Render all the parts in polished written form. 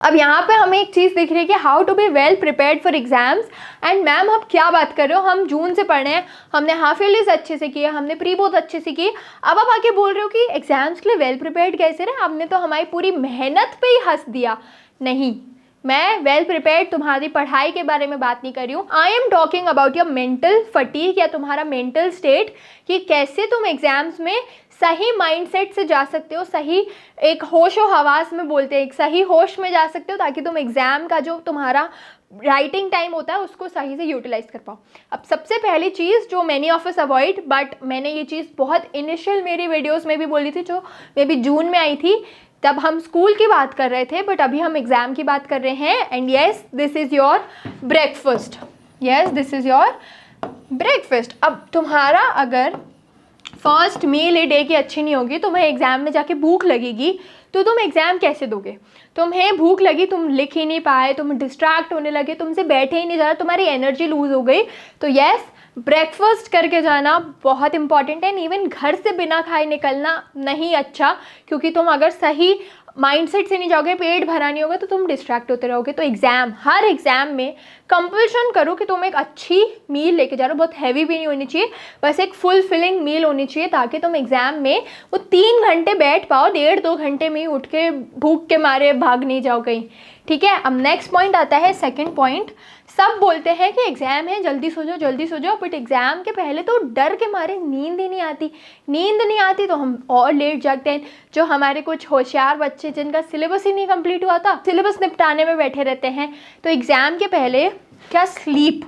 अब यहाँ पे हमें एक चीज़ दिख रही है कि how to be well prepared for exams. And ma'am आप क्या बात कर रहे हो, हम जून से पढ़ रहे हैं, हमने हाफ ईयरलीज अच्छे से किए, हमने प्री बहुत अच्छे से की, अब आप आके बोल रहे हो कि एग्जाम्स के लिए वेल प्रिपेयर्ड कैसे रहे, आपने तो हमारी पूरी मेहनत पे ही हंस दिया। नहीं, मैं वेल प्रिपेयर्ड तुम्हारी पढ़ाई के बारे में बात नहीं कर रही हूँ। I am talking about your mental fatigue या तुम्हारा मेंटल स्टेट, कि कैसे तुम एग्जाम्स में सही माइंडसेट से जा सकते हो, सही एक होशो हवास में बोलते हैं, एक सही होश में जा सकते हो, ताकि तुम एग्ज़ाम का जो तुम्हारा राइटिंग टाइम होता है उसको सही से यूटिलाइज कर पाओ। अब सबसे पहली चीज़ जो many of us avoid, but मैंने ये चीज़ बहुत इनिशियल मेरी वीडियोस में भी बोली थी, जो मे बी जून में आई थी, तब हम स्कूल की बात कर रहे थे, बट अभी हम एग्ज़ाम की बात कर रहे हैं। And yes, this is your breakfast, yes this is your breakfast. अब तुम्हारा अगर फर्स्ट मील ए डे की अच्छी नहीं होगी, तुम्हें एग्ज़ाम में जाके भूख लगेगी, तो तुम एग्ज़ाम कैसे दोगे? तुम्हें भूख लगी, तुम लिख ही नहीं पाए, तुम डिस्ट्रैक्ट होने लगे, तुमसे बैठे ही नहीं जा रहा, तुम्हारी एनर्जी लूज़ हो गई। तो येस, ब्रेकफास्ट करके जाना बहुत इंपॉर्टेंट है। इवन घर से बिना खाए निकलना नहीं अच्छा, क्योंकि तुम अगर सही माइंडसेट से नहीं जाओगे, पेट भरा नहीं होगा, तो तुम डिस्ट्रैक्ट होते रहोगे। तो एग्ज़ाम, हर एग्ज़ाम में कंपल्शन करो कि तुम एक अच्छी मील लेके जा रहे हो, बहुत हैवी भी नहीं होनी चाहिए, बस एक फुल फिलिंग मील होनी चाहिए, ताकि तुम एग्ज़ाम में वो 3 घंटे बैठ पाओ, 1.5-2 घंटे में ही उठ के भूख के मारे भाग नहीं जाओ कहीं। ठीक है, अब नेक्स्ट पॉइंट आता है, सेकंड पॉइंट। सब बोलते हैं कि एग्ज़ाम है, जल्दी सो जाओ जल्दी सो जाओ, बट एग्ज़ाम के पहले तो डर के मारे नींद ही नहीं आती। नींद नहीं आती तो हम और लेट जागते हैं। जो हमारे कुछ होशियार बच्चे जिनका सिलेबस ही नहीं कंप्लीट हुआ था, सिलेबस निपटाने में बैठे रहते हैं। तो एग्ज़ाम के पहले क्या स्लीप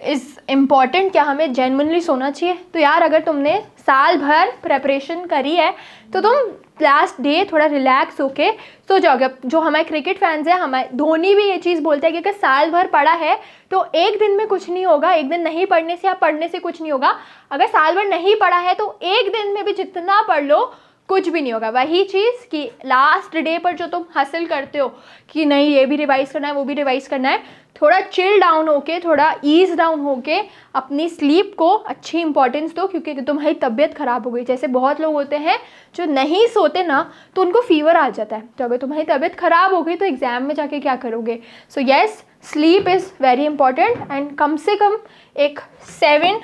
इज़ इम्पॉर्टेंट, क्या हमें जेन्युइनली सोना चाहिए? तो यार अगर तुमने साल भर प्रेपरेशन करी है, तो तुम लास्ट डे थोड़ा रिलैक्स होके सो जाओगे। जो हमारे क्रिकेट फैंस हैं, हमारे धोनी भी ये चीज़ बोलते हैं कि अगर साल भर पढ़ा है तो एक दिन में कुछ नहीं होगा, एक दिन नहीं पढ़ने से या पढ़ने से कुछ नहीं होगा। अगर साल भर नहीं पढ़ा है तो एक दिन में भी जितना पढ़ लो कुछ भी नहीं होगा। वही चीज़ कि लास्ट डे पर जो तुम हासिल करते हो कि नहीं ये भी रिवाइज़ करना है, वो भी रिवाइज़ करना है, थोड़ा चिल डाउन होके, थोड़ा ईज डाउन होके अपनी स्लीप को अच्छी इंपॉर्टेंस दो, क्योंकि तुम्हारी तबीयत ख़राब हो गई। जैसे बहुत लोग होते हैं जो नहीं सोते ना, तो उनको फीवर आ जाता है। तो अगर तुम्हारी तबीयत ख़राब हो गई तो एग्ज़ाम में जाके क्या करोगे? So yes, sleep is very important, and come से कम एक 7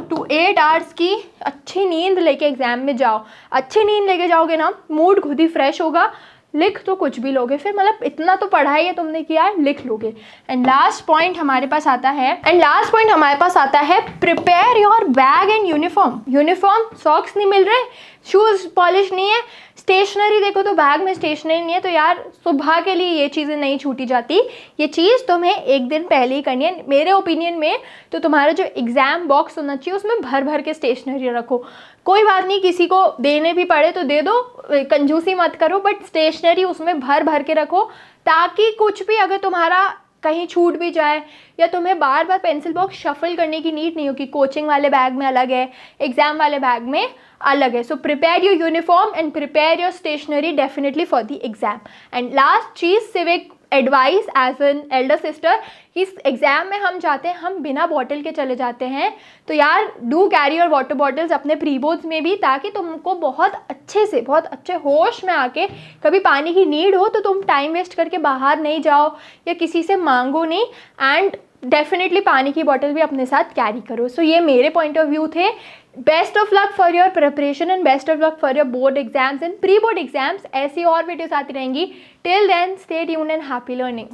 to 8 आवर्स की अच्छी नींद लेके एग्ज़ाम में जाओ। अच्छी नींद लेके जाओगे ना, मूड खुद ही फ्रेश होगा, लिख तो कुछ भी लोगे फिर, मतलब इतना तो पढ़ाई है तुमने किया है, लिख लोगे। एंड लास्ट पॉइंट हमारे पास आता है, prepare your bag and uniform. Uniform, socks नहीं मिल रहे, शूज़ पॉलिश नहीं है, स्टेशनरी देखो तो बैग में स्टेशनरी नहीं है, तो यार सुबह के लिए ये चीज़ें नहीं छूटी जाती। ये चीज़ तुम्हें एक दिन पहले ही करनी है। मेरे ओपिनियन में तो तुम्हारा जो एग्ज़ाम बॉक्स होना चाहिए उसमें भर भर के स्टेशनरी रखो। कोई बात नहीं, किसी को देने भी पड़े तो दे दो, कंजूसी मत करो, बट स्टेशनरी उसमें भर भर के रखो, ताकि कुछ भी अगर तुम्हारा कहीं छूट भी जाए या तुम्हें बार बार पेंसिल बॉक्स शफल करने की नीड नहीं हो कि कोचिंग वाले बैग में अलग है, एग्जाम वाले बैग में अलग है। So prepare your uniform and prepare your stationery definitely for the exam. And last चीज़, civic advice as an elder sister, इस एग्ज़ाम में हम जाते हैं, हम बिना बॉटल के चले जाते हैं, तो यार do carry your water bottles अपने प्री बोर्ड्स में भी, ताकि तुमको बहुत अच्छे से, बहुत अच्छे होश में आके कभी पानी की नीड हो तो तुम टाइम वेस्ट करके बाहर नहीं जाओ या किसी से मांगो नहीं। एंड डेफिनेटली पानी की बॉटल भी अपने साथ कैरी करो। सो ये मेरे पॉइंट ऑफ व्यू थे। Best of luck for your preparation and best of luck for your board exams and pre board exams. ऐसी और वीडियोस आती रहेंगी। Till then stay tuned and happy learning.